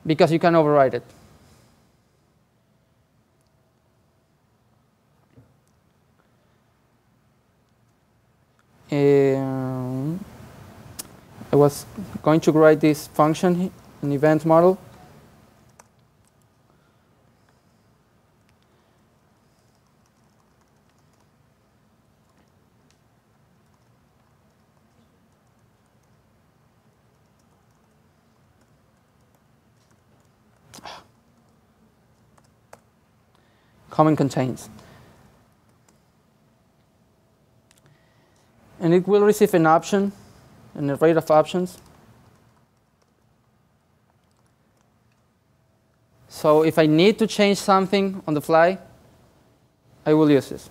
because you can override it. I was going to write this function in event model. Common contains. And it will receive an option, an array of options. So if I need to change something on the fly, I will use this.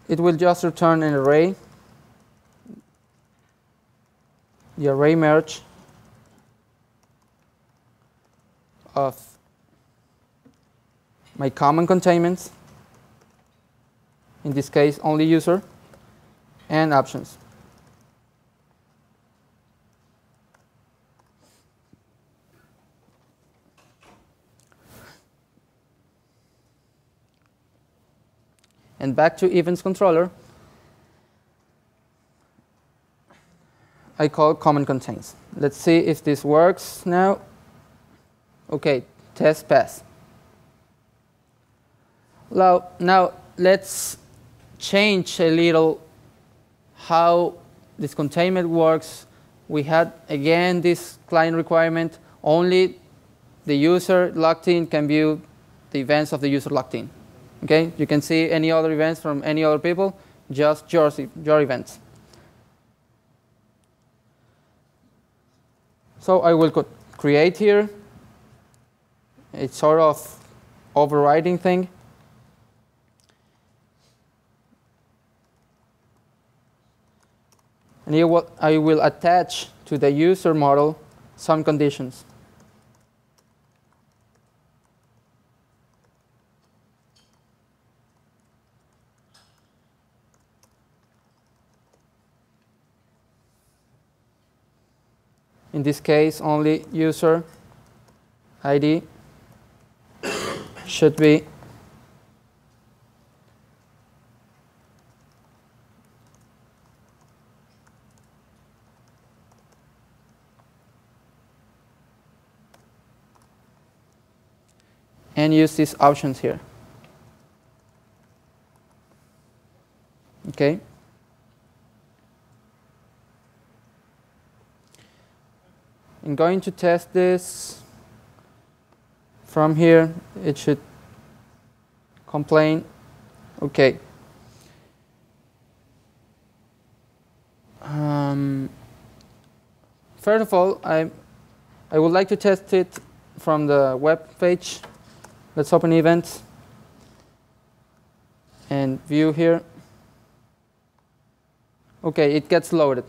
It will just return an array, the array merge of my common containments, in this case only user, and options. And back to events controller, I call common contains. Let's see if this works now. OK, test pass. Now let's change a little how this containment works. We had, again, this client requirement. Only the user logged in can view the events of the user logged in. OK, you can see any other events from any other people, just your events. So I will create here a sort of overriding thing. And I will attach to the user model some conditions. In this case, only user ID should be and use these options here. OK. I'm going to test this. From here, it should complain. OK. First of all, I would like to test it from the web page. Let's open events and view here. OK, it gets loaded.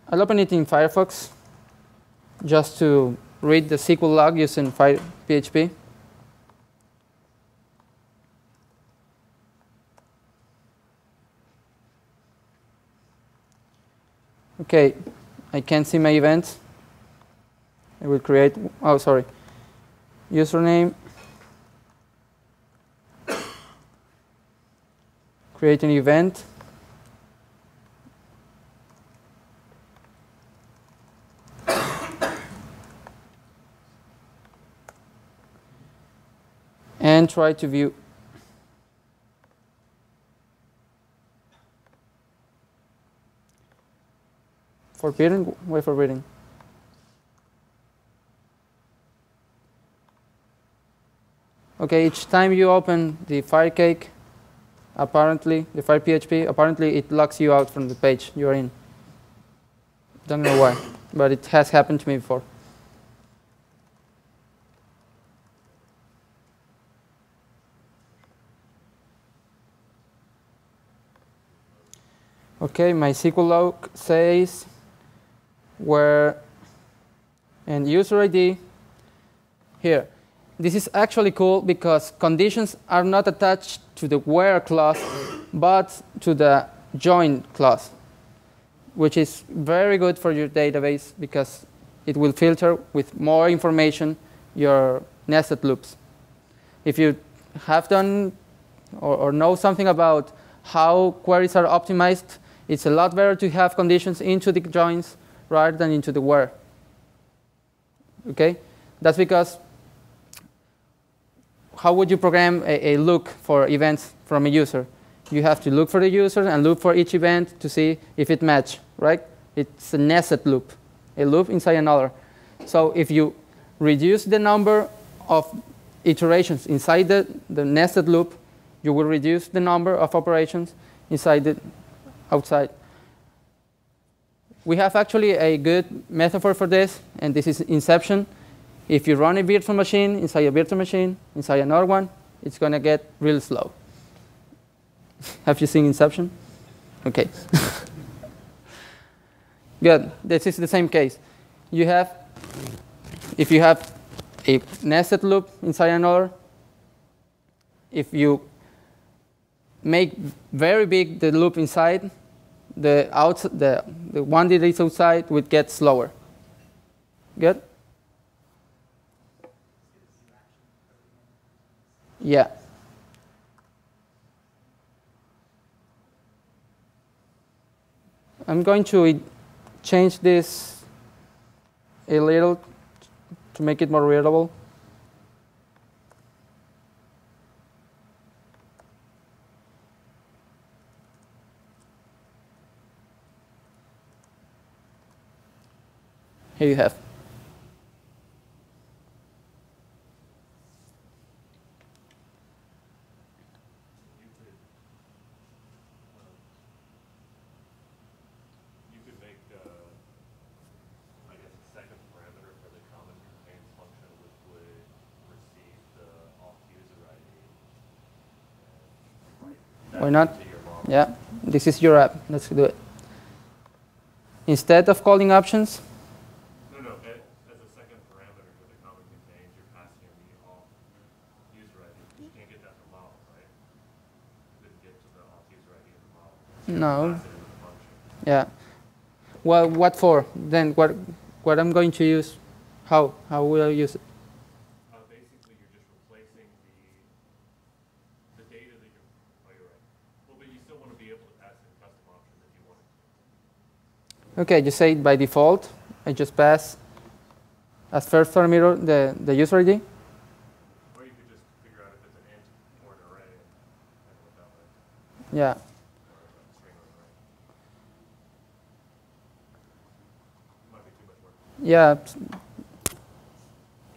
I'll open it in Firefox just to read the SQL log using PHP. OK, I can see my events. I will create, oh, sorry, username, create an event. And try to view. Forbidden? Why forbidden? OK, each time you open the FireCake, apparently, the FirePHP, apparently it locks you out from the page you're in. Don't know why, but it has happened to me before. OK, my SQL log says where and user ID here. This is actually cool because conditions are not attached to the where clause, but to the join clause. which is very good for your database because it will filter with more information your nested loops. If you have done or know something about how queries are optimized, it's a lot better to have conditions into the joins rather than into the where. Okay? That's because how would you program a look for events from a user? You have to look for the user and look for each event to see if it matches, right? It's a nested loop, a loop inside another. So if you reduce the number of iterations inside the nested loop, you will reduce the number of operations inside the outside. We have actually a good metaphor for this, and this is inception. If you run a virtual machine inside a virtual machine, inside another one, it's going to get real slow. Have you seen Inception? OK. Good. This is the same case. If you have a nested loop inside another, if you make very big the loop inside, the one that is outside would get slower. Good? Yeah. I'm going to change this a little to make it more readable. Here you have. Why not? Yeah, this is your app. Let's do it. Instead of calling options. No, as a second parameter for the common contains, you're passing the auth user ID. You can't get that from model, right? You couldn't get to the auth user ID in the model. No. Pass it in the function. Yeah. Well, what for? Then what I'm going to use? How will I use it? Basically, you're just replacing the data that you're. Oh, you're right. Well, but you still want to be able to pass in custom options if you want to. OK, just say by default, I just pass as first parameter the user ID. Or you could just figure out if it's an int or an array and handle it that way. Yeah. Or a string or an array. Might be too much work. Yeah.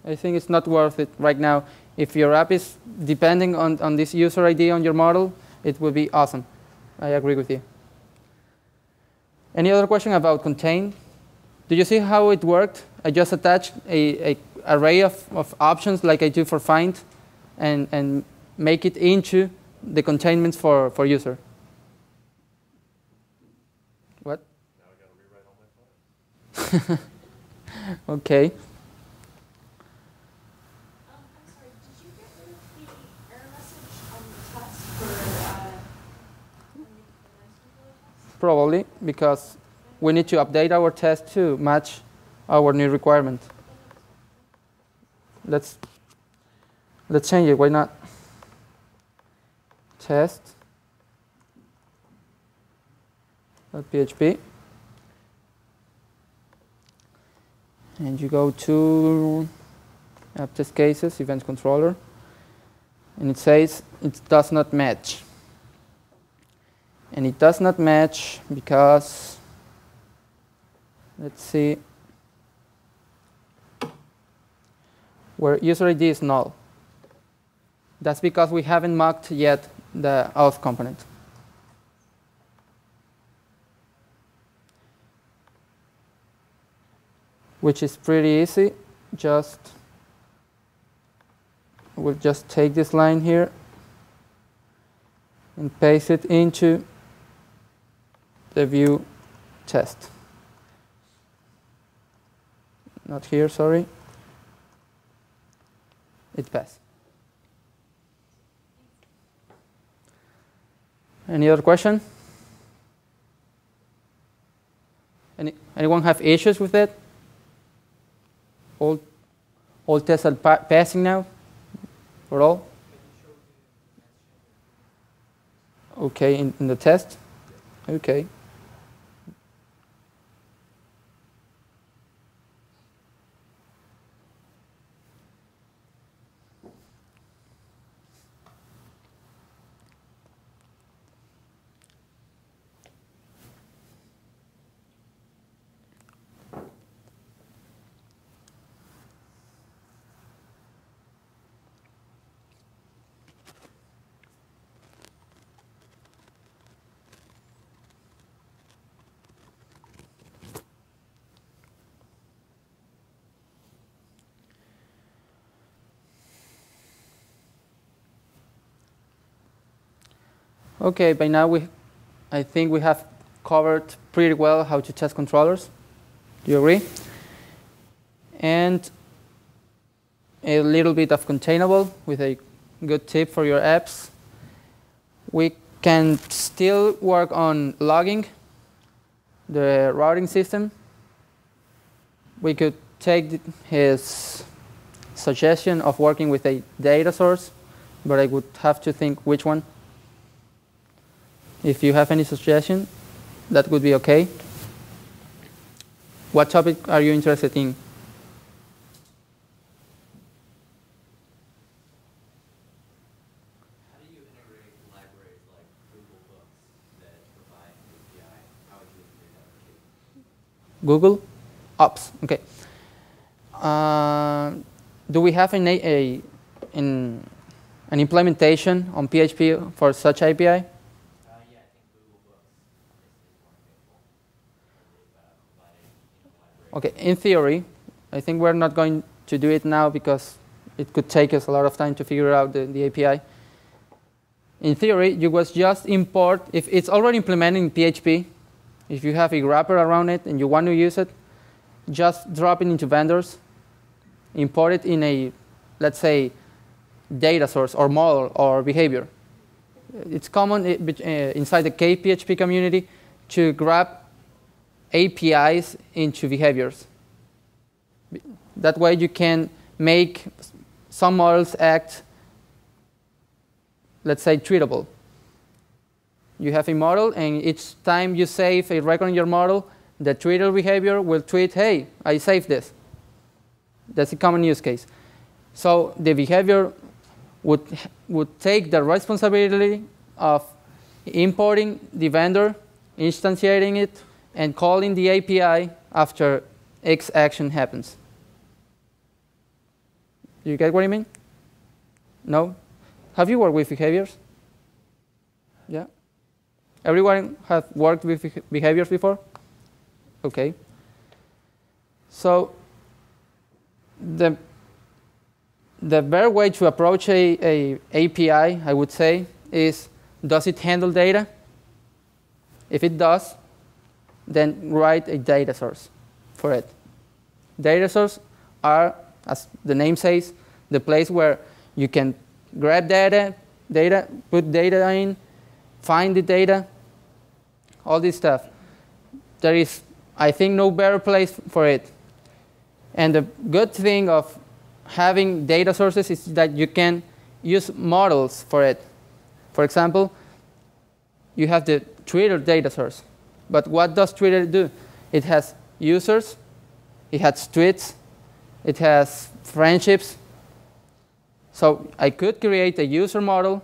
I think it's not worth it right now. If your app is depending on this user ID on your model, it will be awesome. I agree with you. Any other question about contain? Do you see how it worked? I just attached an array of options like I do for find and make it into the containments for user. What? Now I got to rewrite all my files. OK. I'm sorry, did you get rid of the error message on the test for the test? Probably, because we need to update our test to match our new requirement. Let's change it. Why not? Test.php. And you go to app test cases, event controller. And it says it does not match. And it does not match because, let's see, where user ID is null. That's because we haven't mocked yet the auth component. Which is pretty easy. We'll just take this line here and paste it into the view test. Not here, sorry. It passed. Any other question? Anyone have issues with it? All tests are passing now for all? Okay, in the test? Okay. Okay, by now I think we have covered pretty well how to test controllers. Do you agree? And a little bit of containable with a good tip for your apps. We can still work on logging the routing system. We could take his suggestion of working with a data source, but I would have to think which one. If you have any suggestion, that would be okay. What topic are you interested in? How do you integrate libraries like Google Books that provide API? How would you integrate that? Google Ops. Okay. Do we have an implementation on PHP for such API? Yeah, I think Google Books is one example. They've provided libraries. Okay, in theory, I think we're not going to do it now because it could take us a lot of time to figure out the API. In theory, you would just import, if it's already implemented in PHP, if you have a wrapper around it and you want to use it, just drop it into vendors, import it in a, let's say, data source or model or behavior. It's common inside the CakePHP community to grab APIs into behaviors. That way you can make some models act, let's say, treatable. You have a model, and each time you save a record in your model, the treater behavior will tweet, hey, I saved this. That's a common use case. So the behavior would take the responsibility of importing the vendor, instantiating it, and calling the API after X action happens. You get what I mean? No? Have you worked with behaviors? Yeah? Everyone have worked with behaviors before? Okay. So the better way to approach a API, I would say, is, does it handle data? If it does, then write a data source for it. Data sources are, as the name says, the place where you can grab data, put data in, find the data, all this stuff. There is, I think, no better place for it. And the good thing of having data sources is that you can use models for it. For example, you have the Twitter data source. But what does Twitter do? It has users, it has tweets, it has friendships. So I could create a user model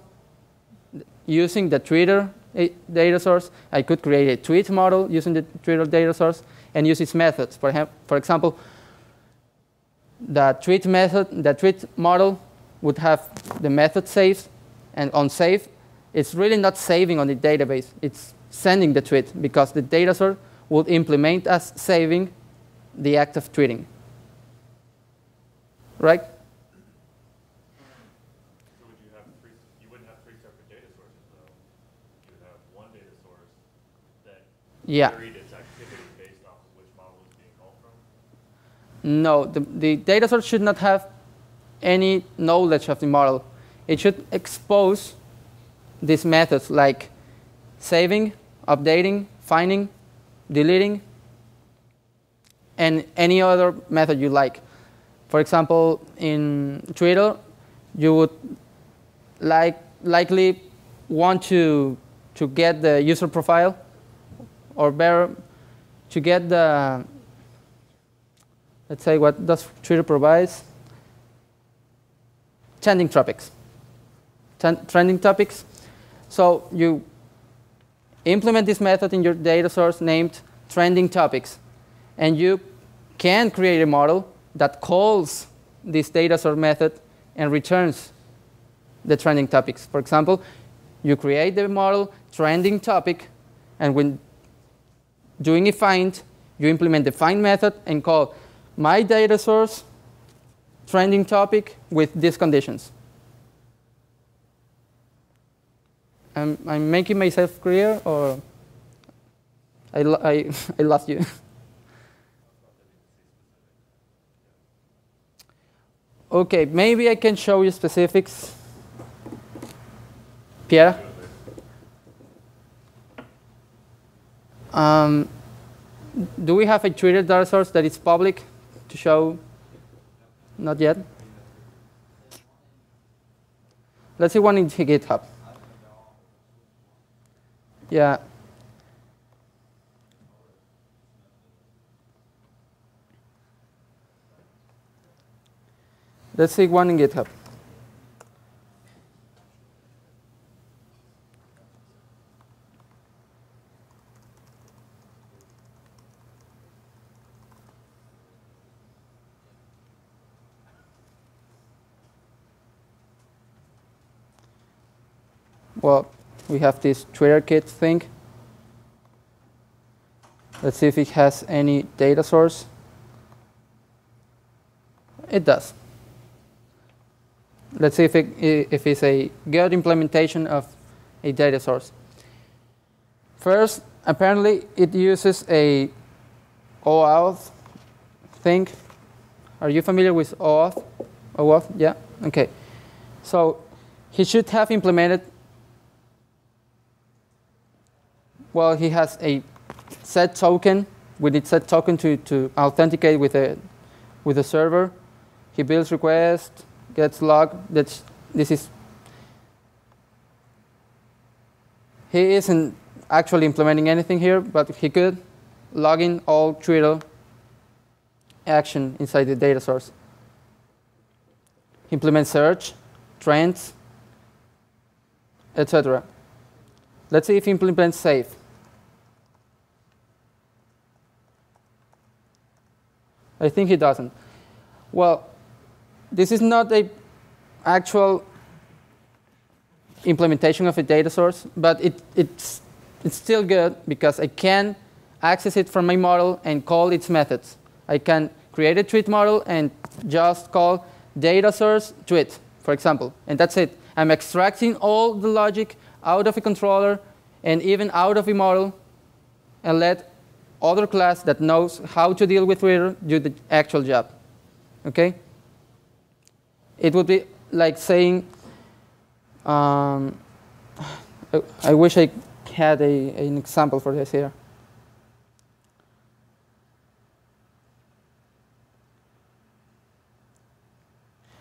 using the Twitter data source. I could create a tweet model using the Twitter data source and use its methods. For example, the tweet model would have the method saved, and on save, it's really not saving on the database. It's sending the tweet because the data source would implement as saving the act of tweeting. Right? So would you wouldn't have three separate data sources though. You would have one data source that varied its activity based off of which model is being called from? No, the data source should not have any knowledge of the model. It should expose these methods like saving, updating, finding, deleting, and any other method you like. For example, in Twitter, you would likely want to get the user profile, or better, to get the, let's say, what does Twitter provides? Trending topics. Trending topics. So you implement this method in your data source named trending topics. And you can create a model that calls this data source method and returns the trending topics. For example, you create the model trending topic, and when doing a find, you implement the find method and call my data source trending topic with these conditions. I'm making myself clear, or I lost you? OK, maybe I can show you specifics. Pierre? Do we have a Twitter data source that is public to show? Not yet. Let's see one in GitHub. Yeah. Let's see one in GitHub. Well, we have this Twitter kit thing. Let's see if it has any data source. It does. Let's see if it's a good implementation of a data source. First, apparently, it uses a OAuth thing. Are you familiar with OAuth? OAuth? Yeah? OK. So he should have implemented, well, he has a set token. We need set token to authenticate with a server. He builds request, gets log. This is. He isn't actually implementing anything here, but he could log in all Twitter action inside the data source. Implement search, trends, etc. Let's see if he implements save. I think he doesn't. Well, this is not an actual implementation of a data source, but it's still good because I can access it from my model and call its methods. I can create a tweet model and just call data source tweet, for example, and that's it. I'm extracting all the logic out of a controller and even out of a model, and let other class that knows how to deal with Twitter do the actual job. Okay? It would be like saying, I wish I had an example for this here.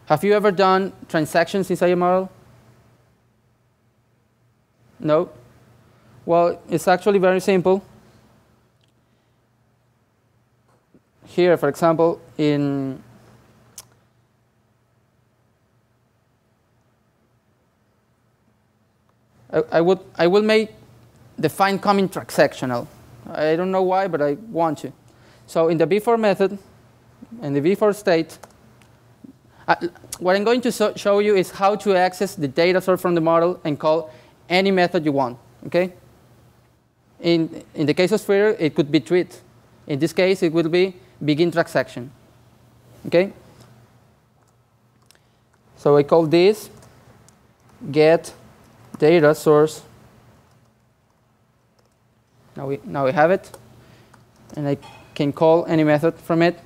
Have you ever done transactions inside a model? No? Well, it's actually very simple. Here, for example, I will make the find coming transactional. I don't know why, but I want to. So in the before method, in the before state, what I'm going to show you is how to access the data source from the model and call any method you want. Okay? In the case of Twitter, it could be tweet. In this case, it will be begin transaction. Okay? So I call this get data source. Now we have it. And I can call any method from it.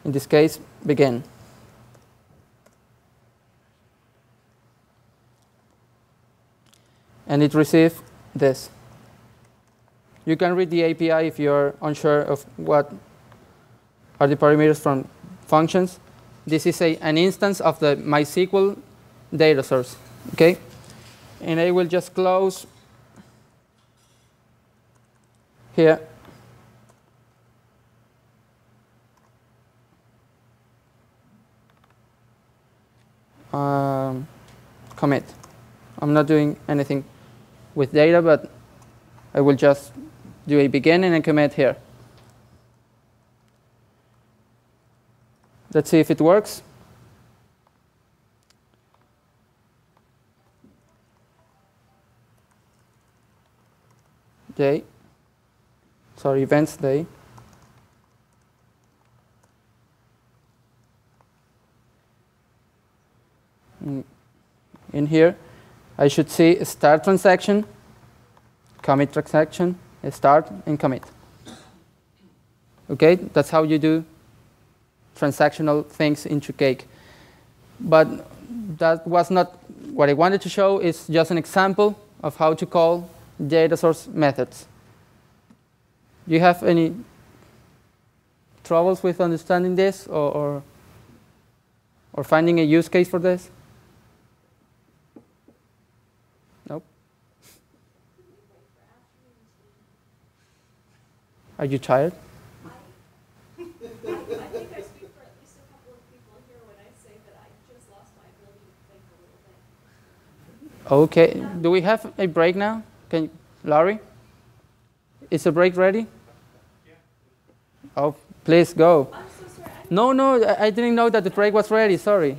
In this case, begin. And it receives this. You can read the API if you're unsure of what are the parameters from functions. This is an instance of the MySQL data source. Okay, and I will just close here. Commit. I'm not doing anything with data, but I will just do a begin and a commit here. Let's see if it works. Day. Sorry, events day. In here, I should see a start transaction, commit transaction, a start, and commit. Okay, that's how you do transactional things into Cake. But that was not what I wanted to show. Is just an example of how to call data source methods. Do you have any troubles with understanding this or finding a use case for this? Nope. Are you tired? I think I speak for at least a couple of people here when I say that I just lost my ability to think a little bit. Okay. Do we have a break now? Laurie? Is the break ready? Yeah. Oh, please go. I'm so sorry. No, I didn't know that the break was ready. Sorry.